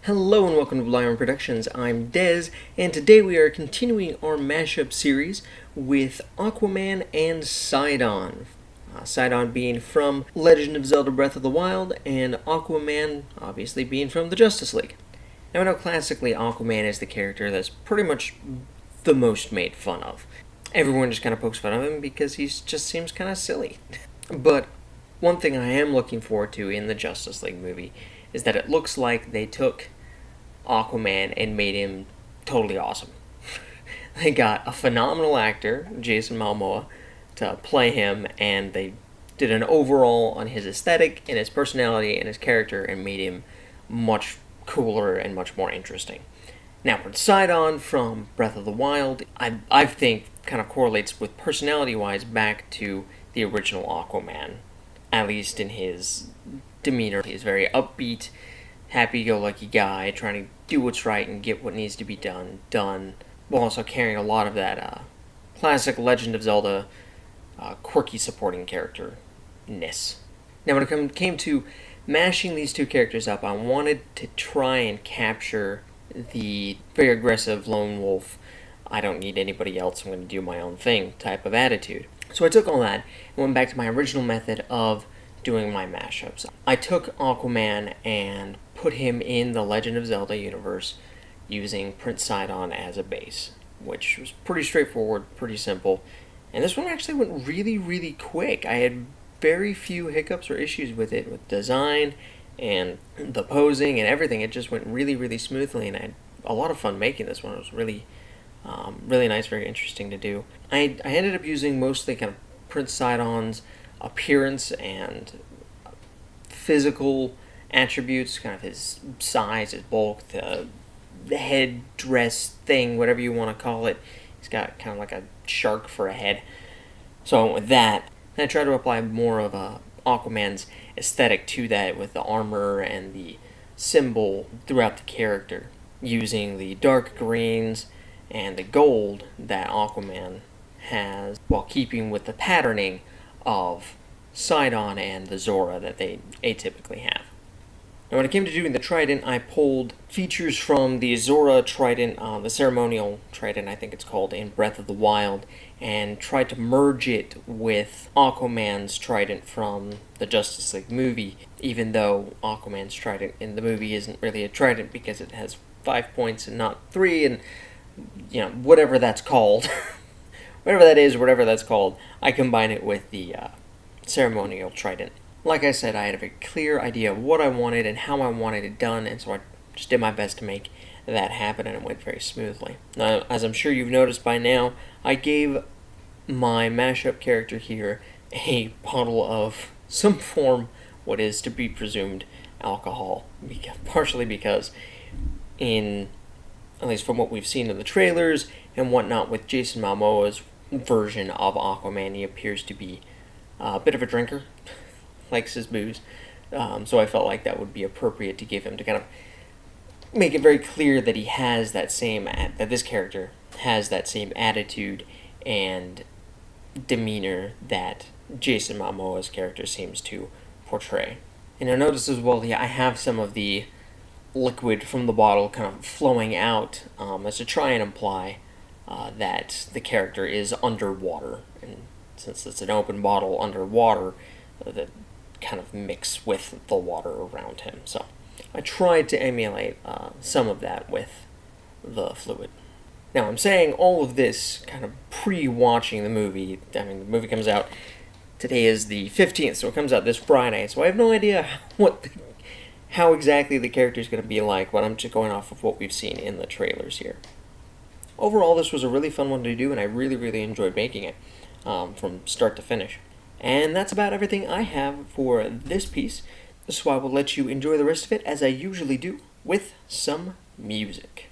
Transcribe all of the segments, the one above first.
Hello and welcome to Blue Iron Productions. I'm Dez, and today we are continuing our mashup series with Aquaman and Sidon. Sidon being from Legend of Zelda Breath of the Wild, and Aquaman obviously being from the Justice League. Now I know classically Aquaman is the character that's pretty much the most made fun of. Everyone just kind of pokes fun of him because he just seems kind of silly. But one thing I am looking forward to in the Justice League movie is that it looks like they took Aquaman and made him totally awesome. They got a phenomenal actor, Jason Momoa, to play him, and they did an overhaul on his aesthetic and his personality and his character and made him much cooler and much more interesting. Now, with Sidon from Breath of the Wild, I think kind of correlates with personality-wise back to the original Aquaman, at least in his demeanor. He's very upbeat, happy-go-lucky guy, trying to do what's right and get what needs to be done, while also carrying a lot of that classic Legend of Zelda quirky supporting character-ness. Now, when it came to mashing these two characters up, I wanted to try and capture the very aggressive lone wolf, I don't need anybody else, I'm going to do my own thing type of attitude. So I took all that and went back to my original method of doing my mashups. I took Aquaman and put him in the Legend of Zelda universe using Prince Sidon as a base, which was pretty straightforward, pretty simple. And this one actually went really, really quick. I had very few hiccups or issues with it, with design and the posing and everything. It just went really, really smoothly, and I had a lot of fun making this one. It was really, really nice, very interesting to do. I ended up using mostly kind of Prince Sidon's appearance and physical attributes, kind of his size, his bulk, the head dress thing, whatever you want to call it. He's got kind of like a shark for a head. So I went with that. And I tried to apply more of Aquaman's aesthetic to that with the armor and the symbol throughout the character, using the dark greens and the gold that Aquaman has, while keeping with the patterning of Sidon and the Zora that they atypically have. Now, when it came to doing the trident, I pulled features from the Zora trident, the ceremonial trident, I think it's called, in Breath of the Wild, and tried to merge it with Aquaman's trident from the Justice League movie, even though Aquaman's trident in the movie isn't really a trident because it has 5 points and not 3, and, you know, whatever that's called. Whatever that is, whatever that's called, I combine it with the ceremonial trident. Like I said, I had a very clear idea of what I wanted and how I wanted it done, and so I just did my best to make that happen, and it went very smoothly. Now, as I'm sure you've noticed by now, I gave my mashup character here a bottle of some form, what is to be presumed, alcohol, partially because at least from what we've seen in the trailers and whatnot with Jason Momoa's version of Aquaman, he appears to be a bit of a drinker, likes his booze, so I felt like that would be appropriate to give him, to kind of make it very clear that he has that that this character has that same attitude and demeanor that Jason Momoa's character seems to portray. And you'll notice as well, I have some of the liquid from the bottle kind of flowing out as to try and imply that the character is underwater, and since it's an open bottle underwater, that kind of mix with the water around him. So I tried to emulate some of that with the fluid. Now, I'm saying all of this kind of pre-watching the movie. I mean, the movie comes out, today is the 15th, so it comes out this Friday, so I have no idea how exactly the character is going to be like, but I'm just going off of what we've seen in the trailers here. Overall, this was a really fun one to do, and I really, really enjoyed making it from start to finish. And that's about everything I have for this piece, so I will let you enjoy the rest of it, as I usually do, with some music.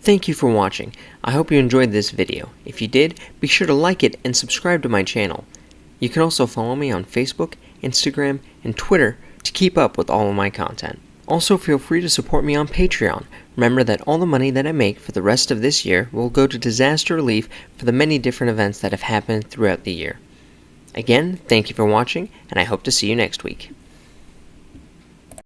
Thank you for watching. I hope you enjoyed this video. If you did, be sure to like it and subscribe to my channel. You can also follow me on Facebook, Instagram, and Twitter to keep up with all of my content. Also, feel free to support me on Patreon. Remember that all the money that I make for the rest of this year will go to disaster relief for the many different events that have happened throughout the year. Again, thank you for watching, and I hope to see you next week.